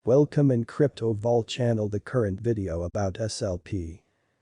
Welcome in Crypto Vault channel. The current video about SLP.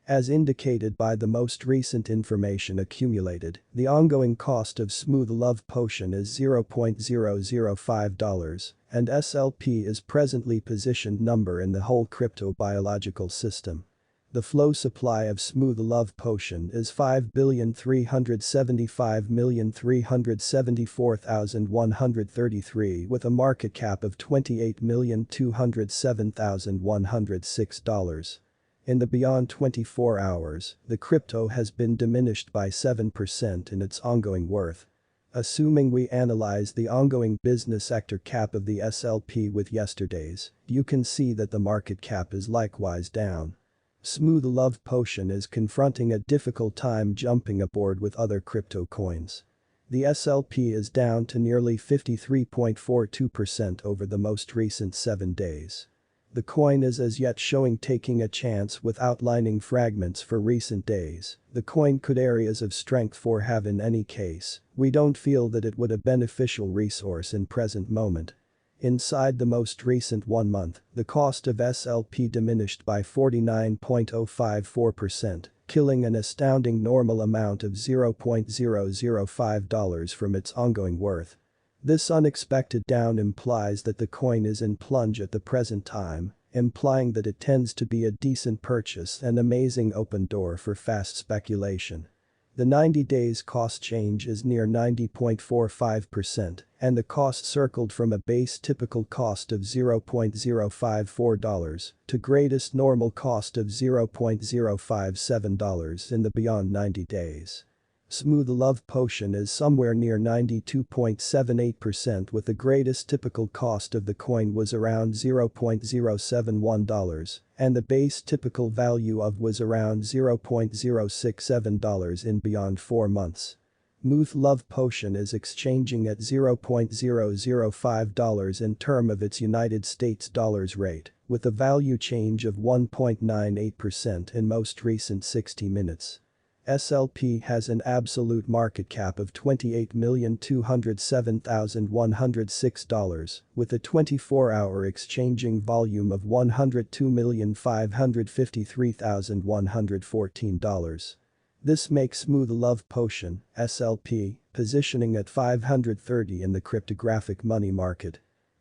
As indicated by the most recent information accumulated, the ongoing cost of Smooth Love Potion is $0.005 and SLP is presently positioned number in the whole crypto biological system. The flow supply of Smooth Love Potion is 5,375,374,133 with a market cap of $28,207,106. In the beyond 24 hours, the crypto has been diminished by 7% in its ongoing worth. Assuming we analyze the ongoing business sector cap of the SLP with yesterday's, you can see that the market cap is likewise down. Smooth Love Potion is confronting a difficult time jumping aboard with other crypto coins. The SLP is down to nearly 53.42% over the most recent 7 days. The coin is as yet showing taking a chance with outlining fragments for recent days. The coin could areas of strength for have in any case. We don't feel that it would a beneficial resource in present moment. Inside the most recent 1 month, the cost of SLP diminished by 49.054%, killing an astounding normal amount of $0.005 from its ongoing worth. This unexpected down implies that the coin is in plunge at the present time, implying that it tends to be a decent purchase and amazing open door for fast speculation. The 90 days cost change is near 90.45% and the cost circled from a base typical cost of $0.054 to greatest normal cost of $0.057 in the beyond 90 days. Smooth Love Potion is somewhere near 92.78% with the greatest typical cost of the coin was around $0.071 and the base typical value of was around $0.067 in beyond 4 months. Smooth Love Potion is exchanging at $0.005 in term of its United States dollars rate, with a value change of 1.98% in most recent 60 minutes. SLP has an absolute market cap of $28,207,106 with a 24-hour exchanging volume of $102,553,114. This makes Smooth Love Potion, SLP, positioning at 530 in the cryptographic money market.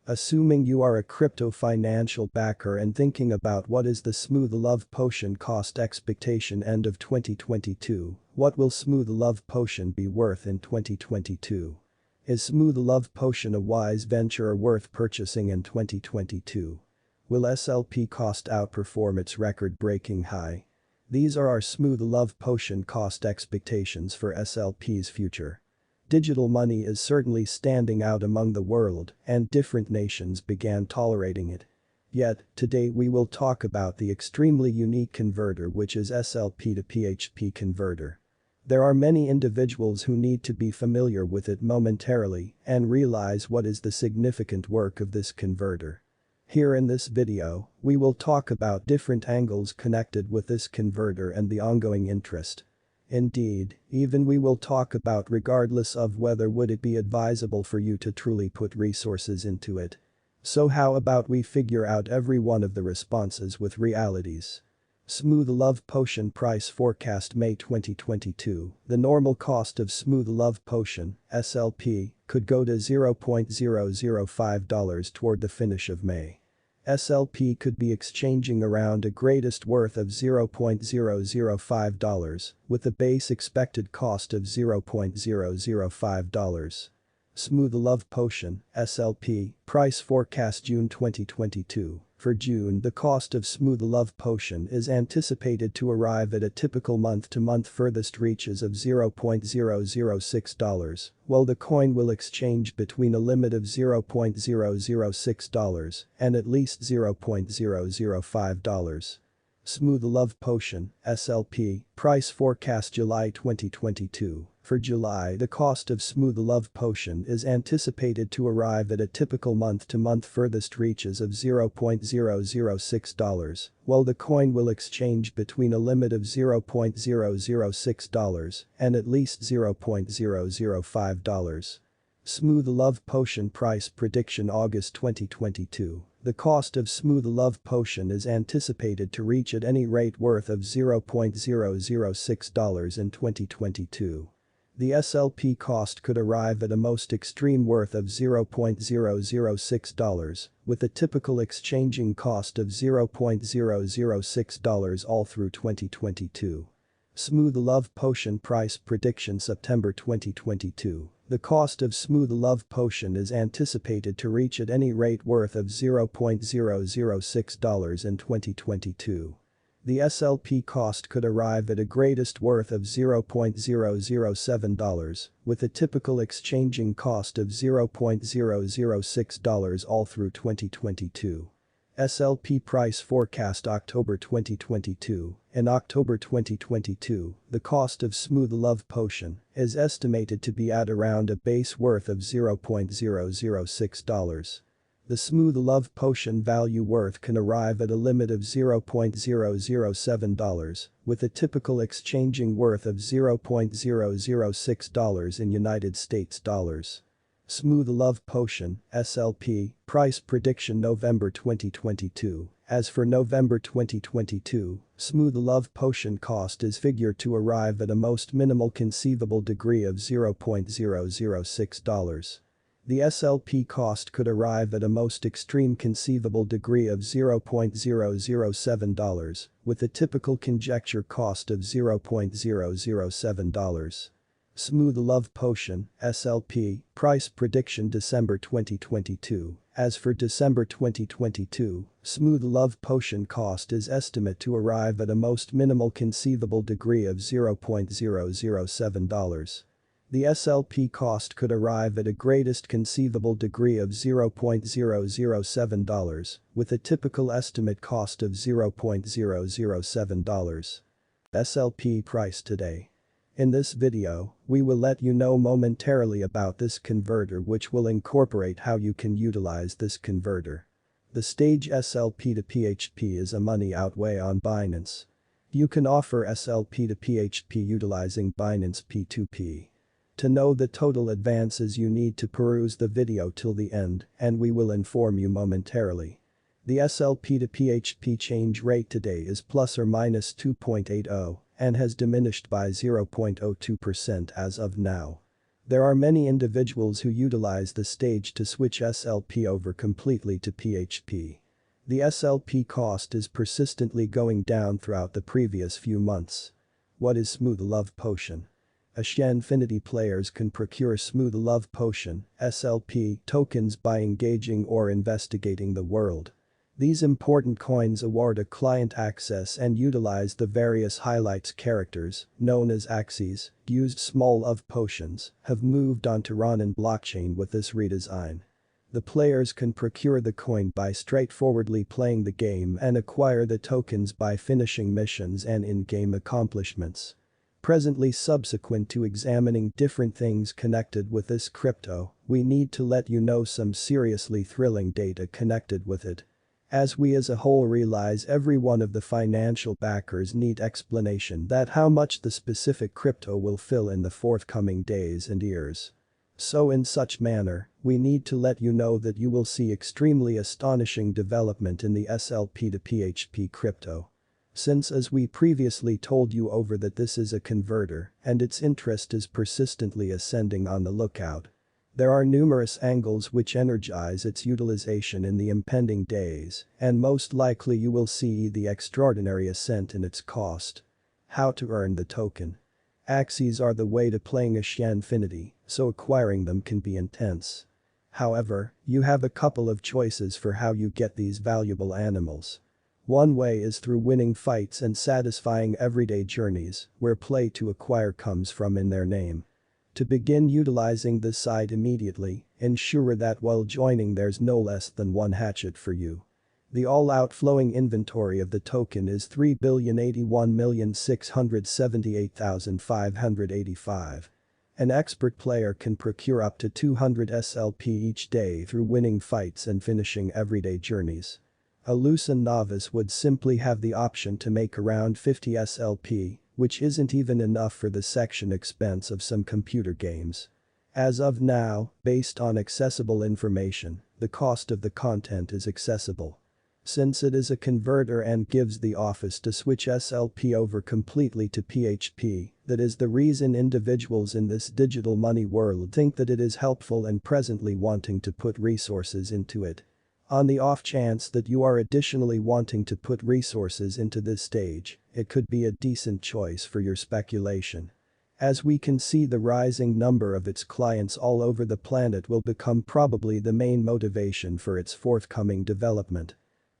Assuming you are a crypto financial backer and thinking about what is the Smooth Love Potion cost expectation end of 2022, what will Smooth Love Potion be worth in 2022? Is Smooth Love Potion a wise venture or worth purchasing in 2022? Will SLP cost outperform its record-breaking high? These are our Smooth Love Potion cost expectations for SLP's future. Digital money is certainly standing out among the world and different nations began tolerating it. Yet, today we will talk about the extremely unique converter which is SLP to PHP converter. There are many individuals who need to be familiar with it momentarily and realize what is the significant work of this converter. Here in this video, we will talk about different angles connected with this converter and the ongoing interest. Indeed, even we will talk about regardless of whether would it be advisable for you to truly put resources into it. So how about we figure out every one of the responses with realities. Smooth Love Potion price forecast May 2022. The normal cost of Smooth Love Potion, SLP, could go to $0.005 toward the finish of May. SLP could be exchanging around a greatest worth of $0.005 with a base expected cost of $0.005. Smooth Love Potion, SLP, price forecast June 2022. For June, the cost of Smooth Love Potion is anticipated to arrive at a typical month-to-month furthest reaches of $0.006, while the coin will exchange between a limit of $0.006 and at least $0.005. Smooth Love Potion, SLP, price forecast July 2022. For July, the cost of Smooth Love Potion is anticipated to arrive at a typical month-to-month furthest reaches of $0.006, while the coin will exchange between a limit of $0.006 and at least $0.005. Smooth Love Potion Price Prediction August 2022. The cost of Smooth Love Potion is anticipated to reach at any rate worth of $0.006 in 2022. The SLP cost could arrive at a most extreme worth of $0.006, with a typical exchanging cost of $0.006 all through 2022. Smooth Love Potion Price Prediction September 2022. The cost of Smooth Love Potion is anticipated to reach at any rate worth of $0.006 in 2022. The SLP cost could arrive at a greatest worth of $0.007, with a typical exchanging cost of $0.006 all through 2022. SLP Price Forecast October 2022. In October 2022, the cost of Smooth Love Potion is estimated to be at around a base worth of $0.006. The Smooth Love Potion value worth can arrive at a limit of $0.007, with a typical exchanging worth of $0.006 in United States dollars. Smooth Love Potion, SLP, Price Prediction November 2022. As for November 2022, Smooth Love Potion cost is figured to arrive at a most minimal conceivable degree of $0.006. The SLP cost could arrive at a most extreme conceivable degree of $0.007, with a typical conjecture cost of $0.007. Smooth Love Potion, SLP, Price Prediction December 2022. As for December 2022, Smooth Love Potion cost is estimated to arrive at a most minimal conceivable degree of $0.007. The SLP cost could arrive at a greatest conceivable degree of $0.007, with a typical estimate cost of $0.007. SLP Price Today. In this video, we will let you know momentarily about this converter, which will incorporate how you can utilize this converter. The stage SLP to PHP is a money outweigh on Binance. You can offer SLP to PHP utilizing Binance P2P. To know the total advances, you need to peruse the video till the end, and we will inform you momentarily. The SLP to PHP change rate today is plus or minus 2.80 and has diminished by 0.02% as of now. There are many individuals who utilize the stage to switch SLP over completely to PHP. The SLP cost is persistently going down throughout the previous few months. What is Smooth Love Potion? Infinity players can procure Smooth Love Potion, SLP, tokens by engaging or investigating the world. These important coins award a client access and utilize the various highlights characters, known as axies, used Small Love Potions, have moved onto Ronin blockchain with this redesign. The players can procure the coin by straightforwardly playing the game and acquire the tokens by finishing missions and in-game accomplishments. Presently, subsequent to examining different things connected with this crypto, we need to let you know some seriously thrilling data connected with it. As we as a whole realize every one of the financial backers need explanation that how much the specific crypto will fill in the forthcoming days and years. So in such manner, we need to let you know that you will see extremely astonishing development in the SLP to PHP crypto. Since, as we previously told you over, that this is a converter and its interest is persistently ascending on the lookout. There are numerous angles which energize its utilization in the impending days, and most likely you will see the extraordinary ascent in its cost. How to earn the token. Axies are the way to playing Infinity, so acquiring them can be intense. However, you have a couple of choices for how you get these valuable animals. One way is through winning fights and satisfying everyday journeys, where play to acquire comes from in their name. To begin utilizing this side immediately, ensure that while joining there's no less than one hatchet for you. The all-out flowing inventory of the token is 3,081,678,585. An expert player can procure up to 200 SLP each day through winning fights and finishing everyday journeys. A loosened novice would simply have the option to make around 50 SLP, which isn't even enough for the section expense of some computer games. As of now, based on accessible information, the cost of the content is accessible. Since it is a converter and gives the office to switch SLP over completely to PHP, that is the reason individuals in this digital money world think that it is helpful and presently wanting to put resources into it. On the off chance that you are additionally wanting to put resources into this stage, it could be a decent choice for your speculation. As we can see, the rising number of its clients all over the planet will become probably the main motivation for its forthcoming development.